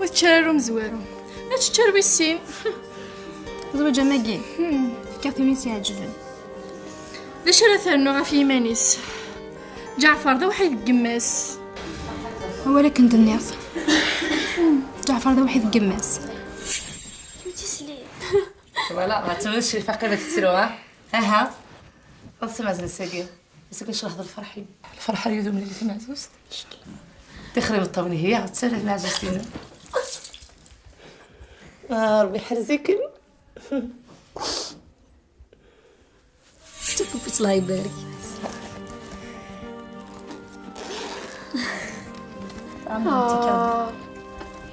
وتشرارو مزوارو اش تشربي السين زوجة ماكي كافيني تعجبن ليش راه ثانو غا في يمانيس جعفر ذا وحيد قماس هو لا كنت الناس جعفر ذا وحيد قماس كنتي سليم فوالا ما تمنش الفقيره تسروها ها غنسمع الساقيه بس كنشرح هذا الفرحين الفرحه اليوم اللي في معزوز ان شاء الله تخرب الطوني هي تسرح معزوزتينا ربي يحرزك تكبت الله يبارك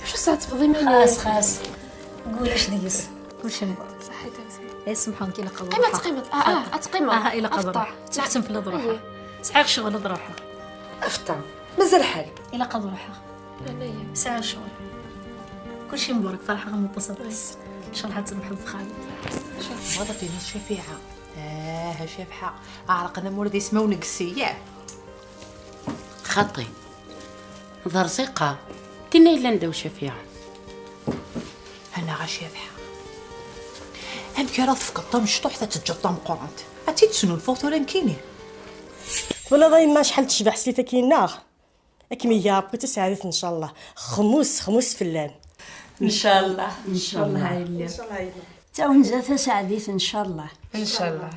شو ساعة تفضي معايا خاص قولي اش ديس كلشي مبارك صحيتها يا سمحان كي لا قبر تقيمت تقيمت الى قبر تحسن في الضروحه ساعه الشغل الضروحه افطر مازال حالي الى قبرها ساعه الشغل كلشي مبارك فرحه متصل بس ان شاء الله حتسمحوا بخالد هذا قيمه شفيعه شفحه عرقنا مولد اسمه ونقسي خطي ضرزقة كنا إلا ندو شفيعة أنا غشفحة أم كرات في قطام شطوح تتجطام قرانت أتيت سنو الفوتورين كيني ولا ضاي ما شحال تشبح سيتا كيناغ أكمي يا ربي تسعدت إن شاء الله خموس فلان إن شاء الله ان شاء الله عيلي إن شاء الله عيد تا ونزات سعديت ان شاء الله إن شاء الله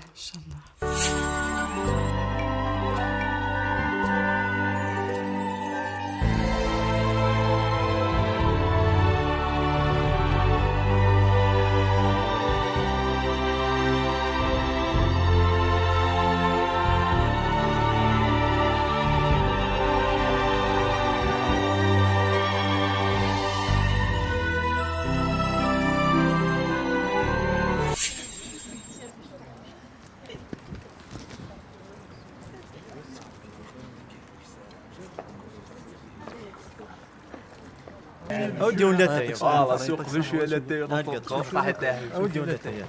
اودي ولا تاي والله سوق بشويه لا تاي نلقى صحيت اودي ولا تاي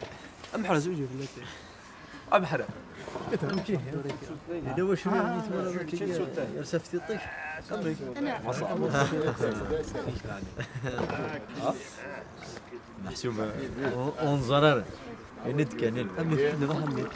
امحر زوجي ولا تاي امحر اذا واش رسفتي الطيش انا محسوب انظر ندك انا محمد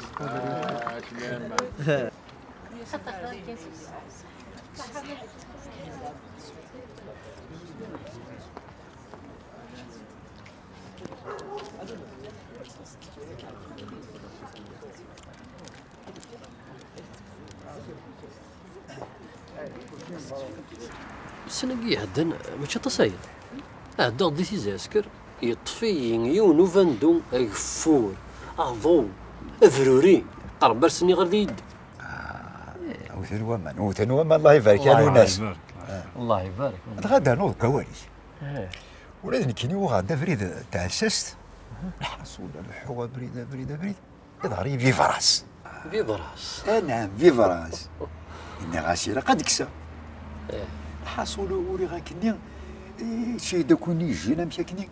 السنقية هدن ماشي تصايد هدا غدي تيزاسكر يطفي يون وفاندو اغفور اضو افروري قرب سني غادي يد وثنوما الله يبارك على الناس الله يبارك غادا نوض كواليس ولازم كيني وغادا بريد تاع السست الحصول الحوا بريد يظهر في فراس نعم في فراس إني غاسيرة قد كسا الحصول وري غاكني شي داكوني يجينا مشاكني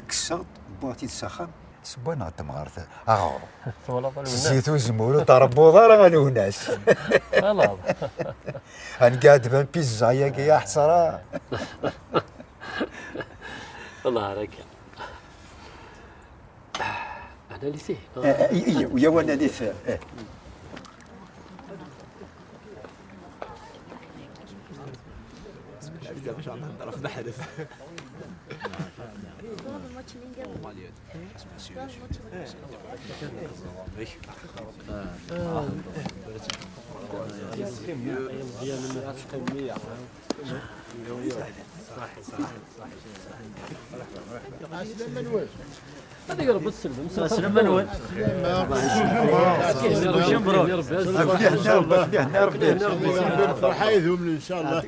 كسا بواتي السخان سبانا تمغارت اغورو زيتو زمولو طربو دار غالو ناس خلاص انا قاعد بان بيزا يا حصرا الله عليك انا اللي فيه يا وانا اللي فيه ان شاء الله نعرف نحرف هذه قرب تسلم سلام منوال فرحايتهم ان شاء الله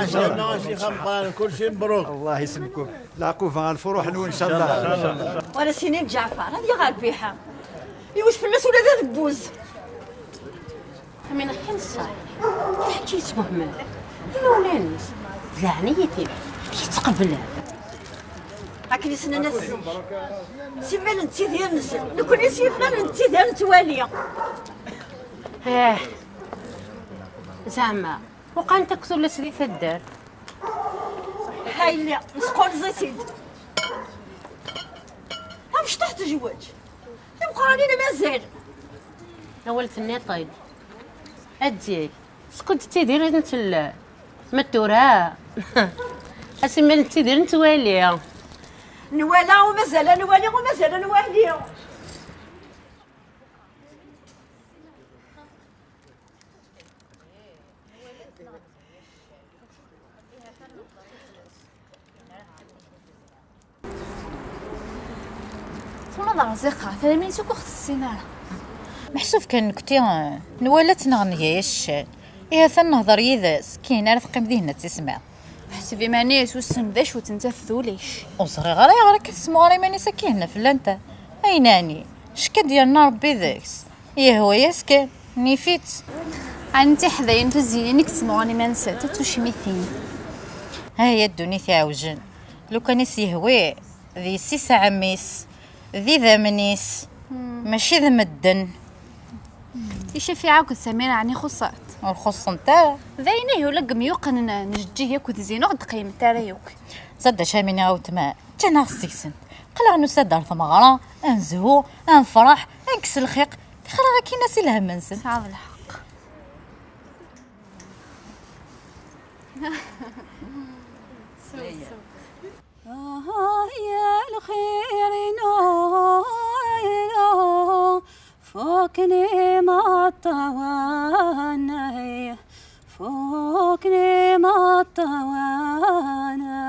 ان شاء الله شي خمطان كل شيء مبروك الله يسلمكم لاقوا فيها الفروح ان شاء الله وانا سنين جعفر هذه غالبيحه واش فلس ولا ذا دبوز من الحين صاير حكي اسمه مال الولانيس زعنيتي يتقبل هاكني سنة ناس سيفان انتي ديال نسل نكون سيفان انتي ديال نتوالية زعما وقع انت كسر لسدي في الدار هاي اللي نسقول زيتين مش تحت زواج تبقى علينا مازال اول ثني طيب اديك سكنت تيدير نتلا متورا اسمي انت تيدير نتوالي نوالا ومازال نوالي ومازال نوالي ثم رزقها ثلاثين سوق اخت السناره محسوف كان كنتي نوالا تنغنياش إيه ثنهضر يذاس كاين راه تقيم ديهنا تسمع حسبي مانيس والسنداش وتنتفذوليش وصغي غير كتسمو غير مانيس كاينه فلانتا ايناني شكا ديالنا ربي ذاكس يا هو ياسكن نيفيت انت حذايا انت زينينك تسمو غاني ما نسات توشميثين ها هي الدنيا تاعوجن لو كان يسيهوي ذي 6 عميس ذي ذمنيس ماشي ذا مدن ايش في عاوك سميره عني خصات والخص نتاع ذاينه ولا قميوق نجي ياكو زينو غد قيم تاع ريوك صد شاميني عاوت ما تنا السيسن قلا نسدر ثمغرا انزهو انفرح انكس الخيق خلا كي ناس لها منسن صعب الحق يا الخير نايلو فوقني ما طوانا فوقني ما طوانا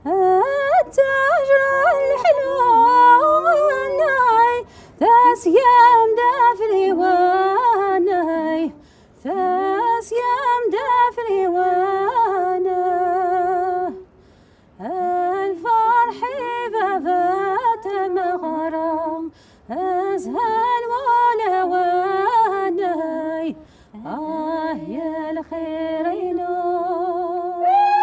التاجر الحلو ناي ثاس يام دافري واناي ثاس يام دافري وانا الفرح بابات مغرام أزهل ولا واناي يا الخير نور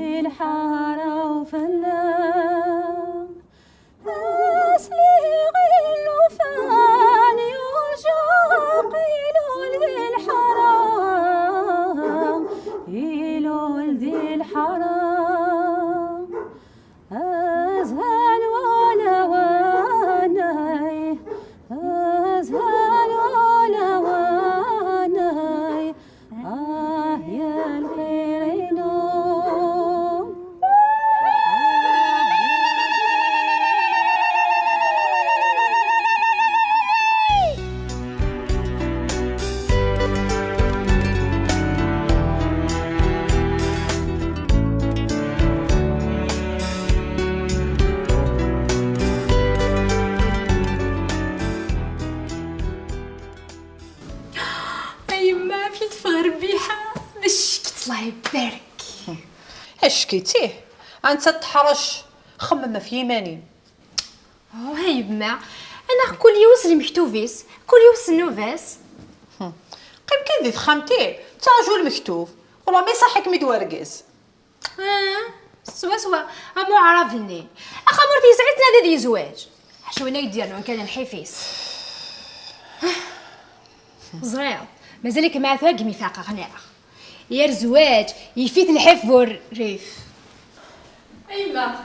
ذي الحارة وفنان أسلي غيل وفان يرجع قيلوا ذي الحرام قيلوا ذي الحرام أزهل ولا واناي أزهل ولا واناي يا الخير نوم أيما فين تفغر بيها باش الله يبارك. اش كيتيه انت تحرش خمم في يماني. هاي بما انا كل يوس اللي محتوفيس كل يوس النوفاس قيم كي ديت خامتي تاجو المكتوف والله ما يصحك مدواركاز. سوا امو عرفني اخا مرتي ساعتنا دي زواج حشو انا يدير كان الحفيس زريع مازالك مع ثاق ميثاق غناء يا الزواج يفيت الحف والريف. أيما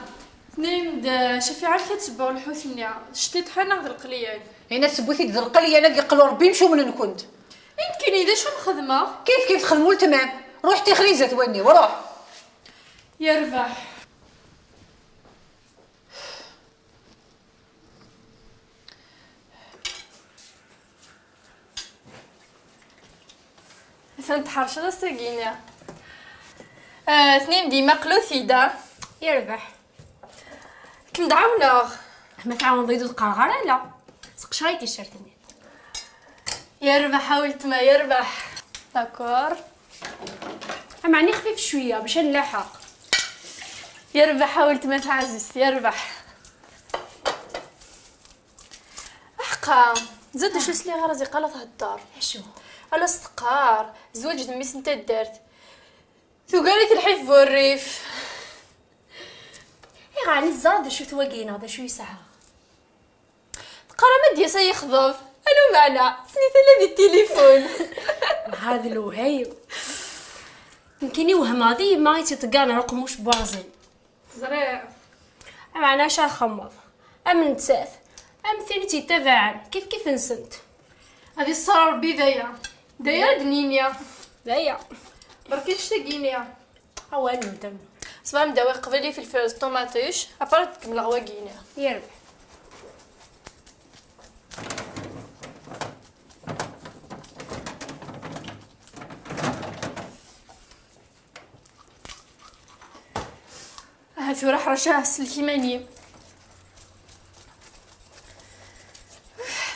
اثنين شافي عارفة تبعو الحوثنيا شتي طحنا غد القليان. هنا سبوتي د القليه انا قالوا ربي مشو من كنت. يمكن اذا شو الخدمه كيف تخدموا تمام روحتي خريزه تواني وروح يربح. ثنت حرشة ساقينيا اثنين ديما قلوثيدا يربح كم دعونا ما تعاون ضيدو القرغره لا سقشريتي الشرطني يربح حاولت ما يربح داكور معني خفيف شويه باش نلاحق. يربح حاولت ما تعزز يربح احقا زاد شو سلي غرزي قالت هالدار شو على استقار زوج دميس انت دارت ثو قالت الحيف والريف اي غاني الزاد شو تواقينا هذا شو يسعى تقرا مديا سيخضب الو معنا سنيت لي التليفون هذا الوهيب يمكن يوهم هذه ما يتطقانا رقم مش بازل زريع معنا شا خمض ام نتساث ام ثاني تبعا كيف نسنت هذه الصار ربي دايا دنينيا دايا بركيش تاقينيا اوانو دم صبا مداوي قبلي في الفرز طوماطيش ابارت كمل غواقينيا يربح. هاتو راح رشاه الكيماني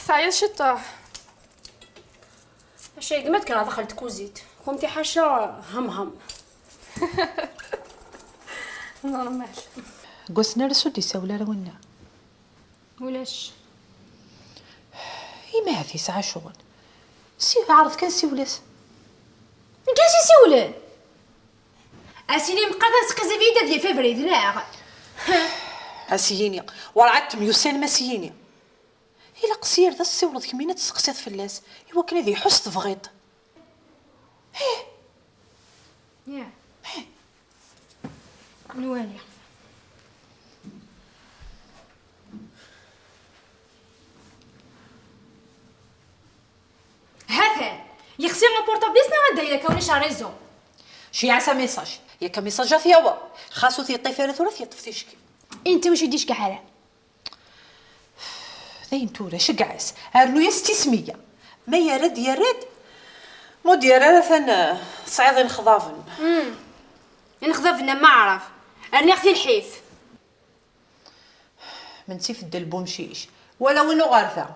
فعيل شطة الشيء قمت كرا دخلت كوزيت قمتي حاشا هم نورمال قسنا رسولي سولا رونا ولاش ما هذه ساعه شغل سي عارف كان سيولاس كاش يسولن اسيني مقاده سقزي فيدا ديال فبراير لا اسييني ورعت ميوسان مسييني الا قصير ذا السولد كمينه تسقسيت فلاس ايوا كان ذي حس تفغيط يا نوالي هذا يخسر البورطابليس نعدي لك ونش ريزو شي عسى ميساج ياك ميساجات يوا خاصو تيطي فارث ولا تفتيشكي انت واش يديش كحاله ذين تورا شقعس هارلو يستسمية ما يرد مو ديال فن صعيدين خضافن نخضفنا ما عرف انا اختي الحيف من سيف الدلبو مشيش ولا وينو غارثه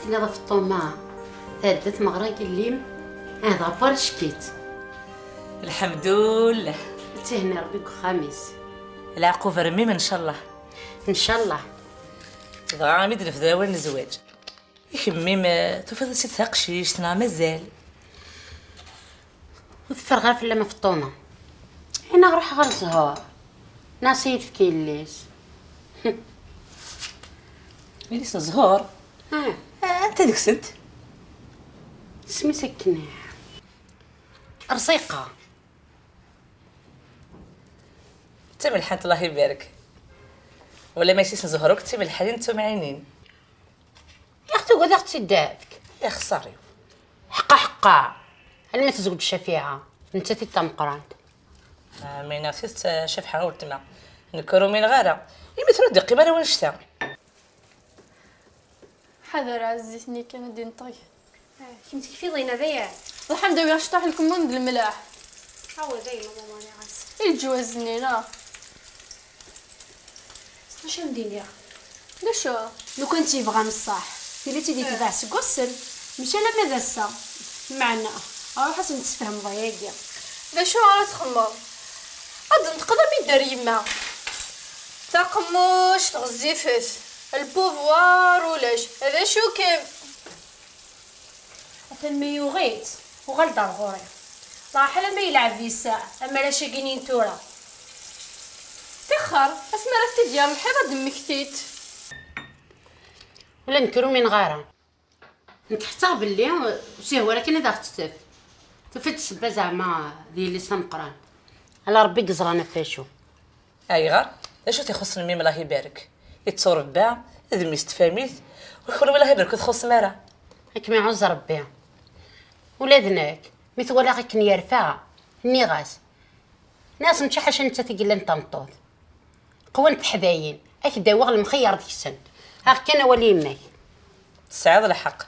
تنظف الطوماع تادت مغرا كليم هذا بار شكيت. الحمد لله. تهني ربك خميس. العقوبة رميمة ان شاء الله. ان شاء الله. غامي في داول الزواج. يخمم تفضل ستها قشيش تنا مازال. وتفرغها في اللمة فطومة. انا نروح غير الزهور. ناصيد في كيليس. ميليس زهور. انت ديك السد. سمي سكناه. رصيقة. تم الحانت الله يبارك. ولا ماشي زهروك تم الحالين نتوما عينين. يا اختي قول اختي دافك. يا خساري. حقا هل ما تزوج شفيعة انت تتمقران. من نفس شفحة ولتما نكرو من غارة يمثلوا دقي ما وين شتا. حذر عزيزني كان دين طي. كنت كيفي ضينا ذيا. الحمد لله شطح لكم بالملاح. هاو زي ماما ماني عاس. الجواز زنينه. واش ندير لا شو لو كنتي بغا نصاح الا تيدي تباع سكوسل مشى لا ماذا سا معنا اروح حسن نتفاهم ضياقي. لا شو راه تخمر غاد نتقدر يدار يما تقموش تغزيفت البوفوار ولاش هذا شو كيف مثل ما يغيت وغلط الغوري راح لما يلعب في الساعه اما لا شاقينين تورا تخر اسمع راه تدير الحيطه دمكتيت ولا نكرو من غارة نكحتها باللي وسيه ولكن اذا اختتف تفت سبا زعما ذي اللي سمقران على ربي قزرانا فاشو. اي غار اشو تيخص الميم الله يبارك يتصور باع اذا ما استفاميت ويقول الله يبارك تخص مارا هاك ما يعوز ربي ولادناك مثل ولا غيك نيرفع النغاس ناس مشي حاجه انت تقول انت مطوط قوانت حداين هاك داوغ المخير ديك السن هاك كان ولي يماك السعاده الحق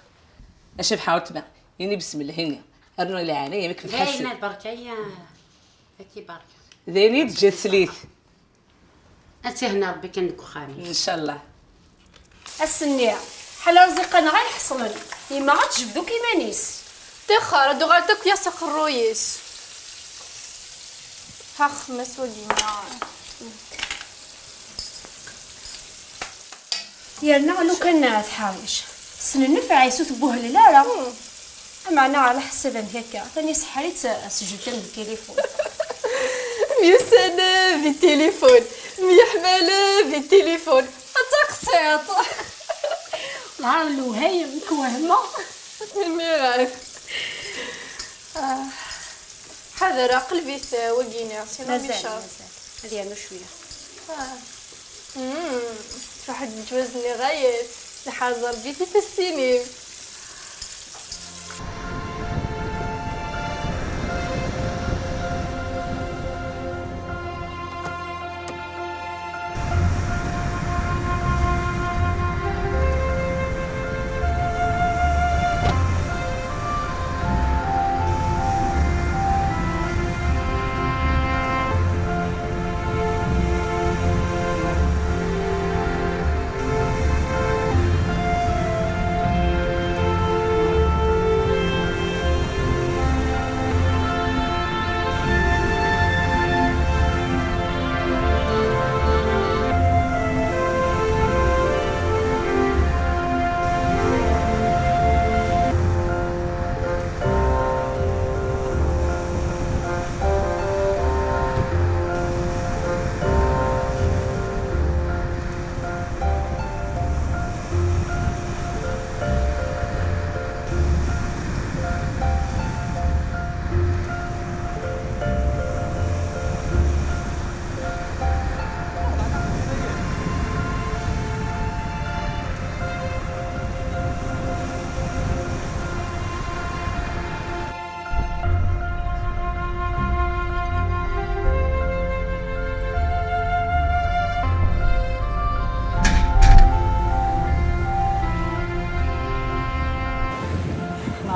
اشوف حاولت بقى يني بسم الله هنا ارنو الى عيني يمك نحس هاي بركه يا هاكي بركه ذيني تجي ثليث انت هنا ربي كندك خامس ان شاء الله. السنيع حال رزقنا غير يحصلن يما غتجبدو كيما نيس تخر دو غالتك يا ساق الرويس هاخ مسولينا يرنا لو كان تحاوش سن نفع يسوت بوه لا لا معنا على حسب هكا ثاني سحريت سجلت بالتليفون مية سنة في التليفون مية حمالة في التليفون أتقسيط نهار الوهايم كوهمة الميراث حذر قلبي وقينا سينا مازال هذه أنا شوية واحد جوزني غايت لحاضر بيتي في السنين.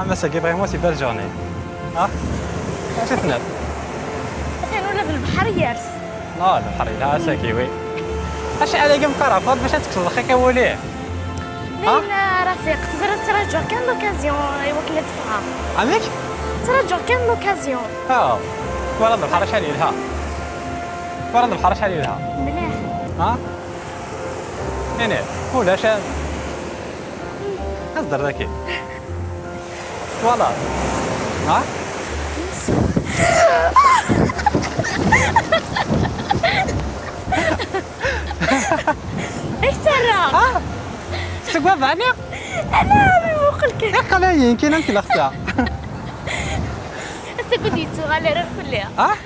mais ça qui vraiment c'est belle journée. ها؟ اش تنام؟ فين ولا في البحر يارس؟ البحر لا ساكي وي. اش على قم كرافات باش تكسر خيك وليه. باين رفيق تقدر تراجع كان لوكازيون يوكل دفعه عميك تراجع كان لوكازيون ورد البحر شحال لها ورد البحر شحال لها مليح يعني ولا شان اصدر ذاكي والله ايش ترى؟ سقوا عني؟ انا بوقلك يا قلايين كاين انت الاختها سقوا ديتو على راه كلها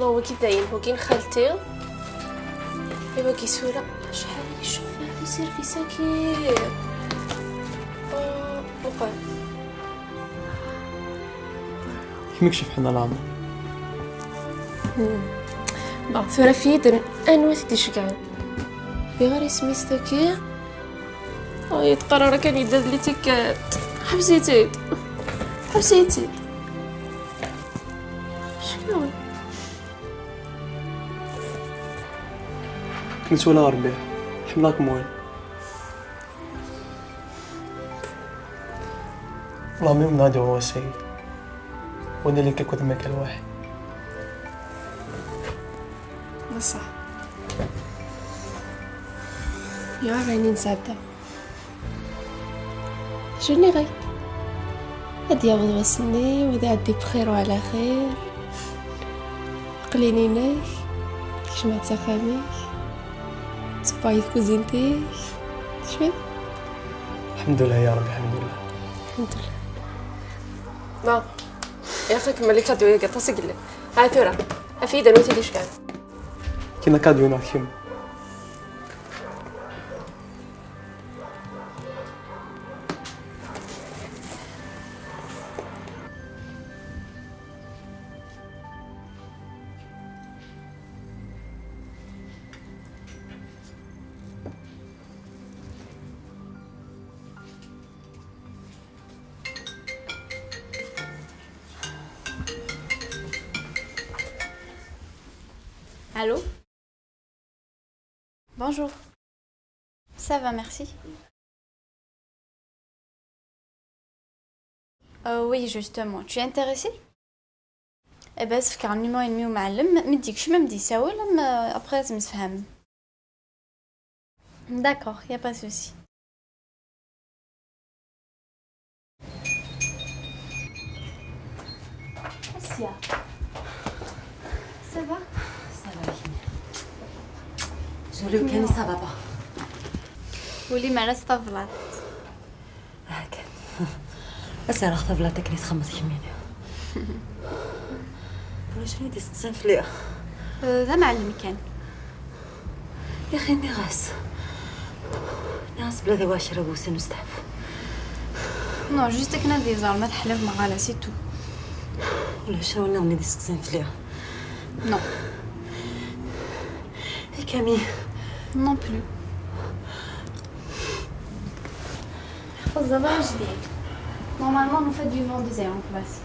هو كي داين هو كاين خالتي ايوا كيسوله شحال يشوفها وسير في ساكير وقال كيما كشف حنا العمر ثورة فيدن أنا وثديش كاع في غير اسمي ستاكي يتقرر كان يداد لي تيكات حبسيتيد شكون كنت ولا ربيع حملاك موين والله ميم نادي هو السيد وانا اللي كنت مكان واحد بصح يا راني نسعدها شني غير هادي يابد وصلني وهذا عدي بخير وعلى خير قلينيناك جمعت سخاميك تبايت كوزينتيك شباب الحمد لله يا ربي الحمد لله ما يا اخي كملي كادو يا قطاسي قلت هاي تورا افيدا نوتي ديش كان كنا كادو ناكيم Allô? Bonjour. Ça va, merci. Oui, justement. Tu es intéressée? Eh ben, ça fait qu'un numéro et demi au معلم ما مديكش ما مدي ساوي لما après لازم نتفهم. D'accord, y a pas de souci. Asia. Ça va? جولي وكاني صافا با ولي مع راس طفلات هاك بس راه طفلاتك اللي تخمس يميني ولا شنو دي تصنف ليا ذا معلم كان يا اخي اني غاس ناس بلا ذواش ربوسن وستعف نو جوست كنا دي زعما تحلف مغالا سي تو ولا شنو ولا دي تصنف ليا نو اي كامي Non plus. خذ دابا جديد. Normalement on fait du Vendée en classe.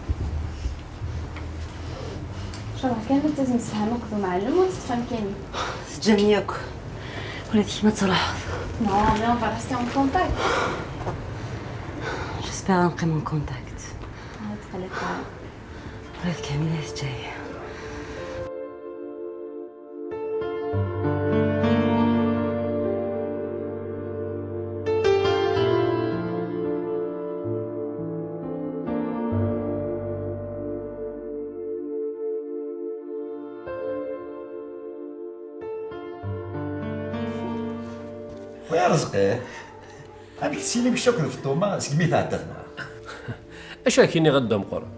شرح كانت لازم تفهمك المعلم وتفهم كاني. تجانيك ولاتي ما تلاحظ. Non, mais on va rester en contact. J'espère نبقى en contact. تخليك ولات كاملة جاية. ويا رزقي هذيك تسيلي بالشكل في الطومه سقميتها عدات معاك اش كايني غدا مقرا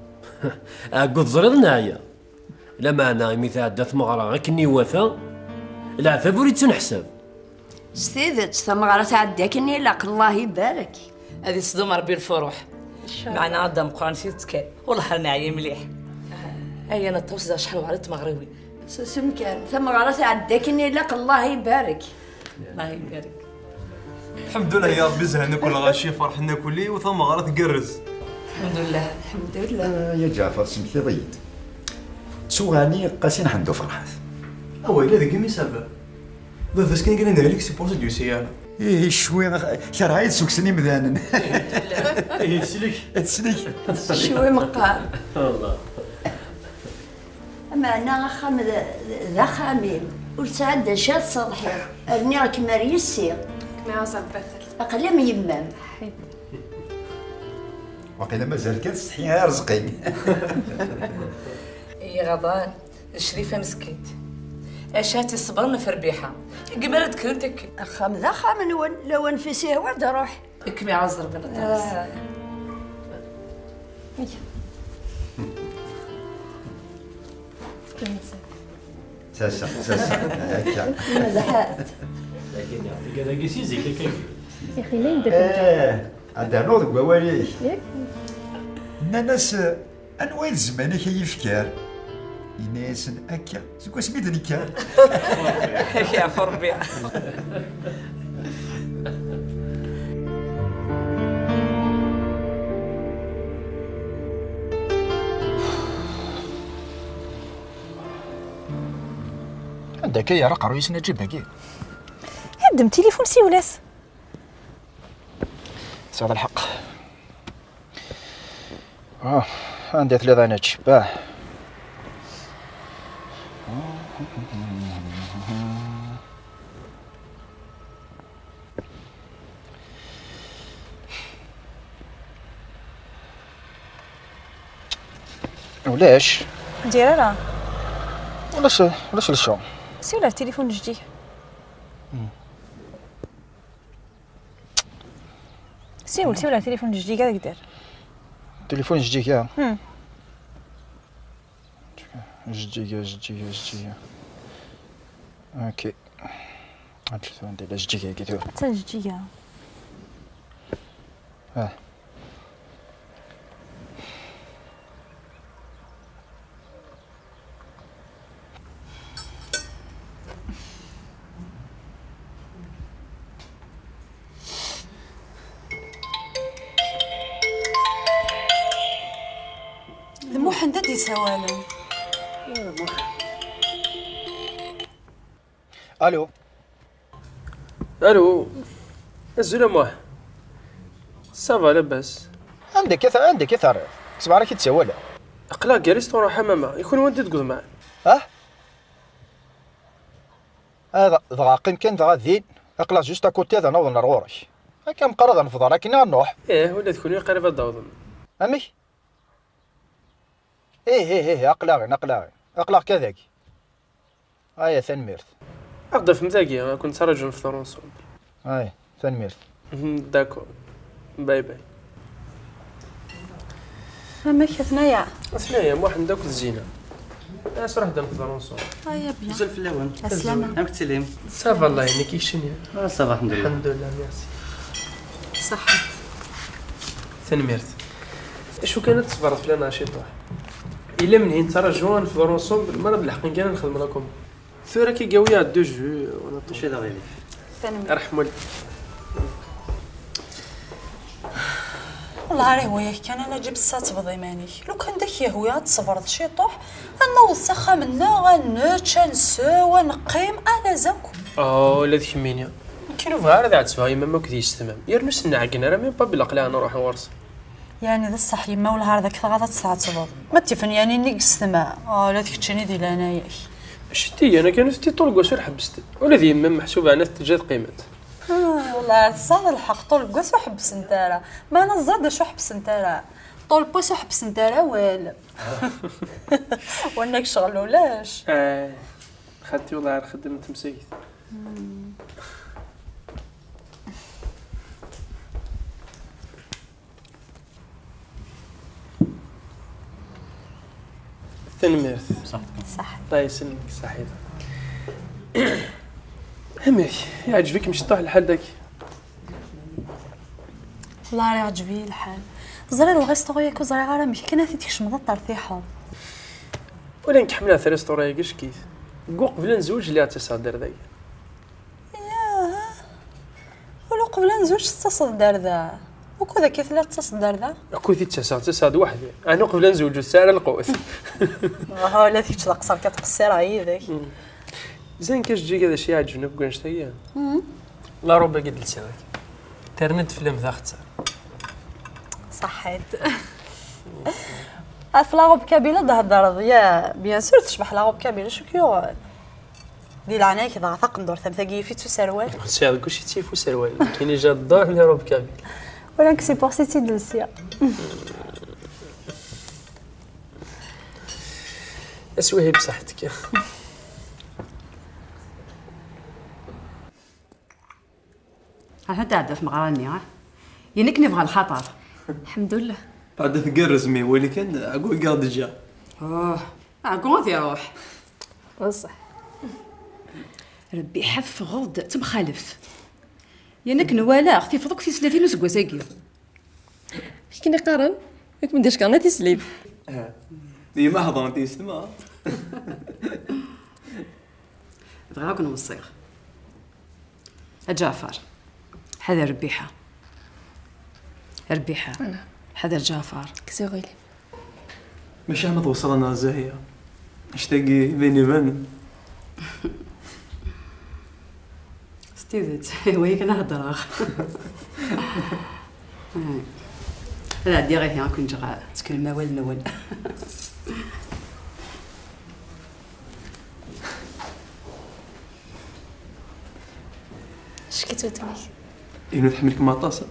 اكود زريض ناعيه لا معنى مي تعدات مغرا كني وفا العفاف وريت نحسب سيدت ثمغرة تعدي كني لاق الله يبارك هذه صدوم ربي الفروح معنا عدا مقران سيتك والله راني عايي مليح اي انا توسد شحال وعرفت مغربي سمكان ثم غرات عداك اني لك الله يبارك. الله يبارك. الحمد لله يا ربي زهنا كل غاشي فرحنا كلي وثم غرات تقرز. الحمد لله الحمد لله. يا جعفر سمكي ضيد سوغاني قاسين حندو فرحات. ويلا ذيك مي سافا بس كان قلنا لك سي بور دو سيانا. ايه شوي شرايط سوكسني مذانا. ايه تسليك شوي مقال. والله اما انا خام ذا خامل وسعد شاد صبحي ارني راك مريسي كما صبحت اقل من يمام وقيلا مازال كتستحيها رزقي. يا غضان الشريفه مسكيت اشاتي صبرنا في ربيحه قبل تكرتك خام ذا خام لو نفسيه ورد روح كمي عاوز ربنا تعالى. ساسا هكا مزحات لكن يعطيك هذاك سيزي كيف يا اخي لين داك عندها نوض قوالي الناس انواع الزمان كيفكار يناس هكا سكوا سميتني كان يا فربيع. عندك يا رقع رئيس نجيب هكي هدم تليفون سي ولاس سعد الحق. عندي 3 نتش باه ولاش ندير انا ولاش الشوم سي ولا التليفون جديد سي ولا التليفون جديد كاع داير تليفون جديد يا جديد اوكي نشوفو عندي لا جديد كي داير حتى جديد المحن دي سوالا. الو الزولا موح صافا لاباس. عندك يثار سمع راك تسوالا اقلا كاع ريستورون حمامه يكون وانت تقعد معاه. هذا ضاقم كان ذا ذين اقلا جوست اكوتي هذا نوض نرورك هكا مقرض نفضل لكن غنروح. ولا تكوني قريبه داوضن امي ايه اقلاغي كذاك ثنميرث اقدر فهمتاكي كنت رجل في فرنسا. ثنميرث داكور باي باي. ماك ثنايا واحد داك الزينه صراحه دام في فرنسا. يا بيان بزاف في اللون. السلامه. راك تسلم. صافا الله يهنيك كيشني. صافا الحمد لله. الحمد لله ميرسي. صحة. ثنميرث شو كانت تصبرت في نشيط واحد الا من هين ترجعوا في فرنسا بالمرض الحقين كان نخدم لكم ثورة كي قويه دو جو ولا ماشي دغيا ارحم والديك. والله راه وياك كان انا جبت سات بضيماني لو كان داك يا هويا تصبرت شي طوح انا وسخه منا غنتشنسو ونقيم انا زاكم. لا ذيك مينيا كاينو فغار هذا تسوى ما كديش تمام يرنو سنا عقنا راه ميم با بالقلا نروح نورس يعني ذا الصح يما ولا هذاك غادا تصعصب ما تفن يعني نيكس تما لا ذيك تشني ديال انايا شتي انا كان فتي طول قوس حبست ولا ذي يما محسوبه على تجاد قيمت. والله صاد الحق طول قوس وحبس انت راه ما انا زاد شو حبس انت راه طول بوس وحبس انت راه ولا وانك شغل ولاش. خدتي والله على خدمه مسيت. ثنميرث صح الله يسلمك صحيح. همي يعجبك مش طاح الحال داك. والله راه عجبي الحال زري الغيستوري ياكو زري غير مي كنا تيكش مضى الطرفيحه ولا نكحملها في ريستوران كاش كيف كو قبل نزوج اللي غتصادر ذاك ياه ولو قبل نزوج تصدر ذا وكذا كيف لا تصدر ذا كوثي تسعد وحدي انا قبل نزوج الساعه القوس ها لا فيك تقصر كتقصر عيدك زين كاش تجي هذا شي عجبني بكون شتيا لا ربا قد لسانك ترند فيلم ذا اختار صحيت افلاغوب كابيله تهضر يا بيان سور تشبح لاغوب كابيله شو كيو دي العنايه كذا عتق ندور ثمثاقي في تو سروال سي كلشي تيفو سروال كاين جا الدار اللي روب كابيل ولكن سي بور سيتي دلسيا اسوي بصحتك ها تعدى في مغراني ينك نبغى الخطر الحمد لله بعد تقرز مي ولكن اقول قاعد جا اقول يروح بصح ربي حف غلط تم خالف ينك نوالا اختي فضوك في 30 وسكوا ساكي كني قارن ياك ما نديرش كاع تسليب ديما هضرتي استمع بغاك نوصيك جعفر حذر ربيحه ربيحه حذر جعفر كسوغيلي ماشي ما توصلنا زاهيه اشتاقي بيني وبين ستيزت وهي كنا هضره لا دي غير هنا كنت غا تكلم موال شكيتو تمي إنو تحملك مطاسه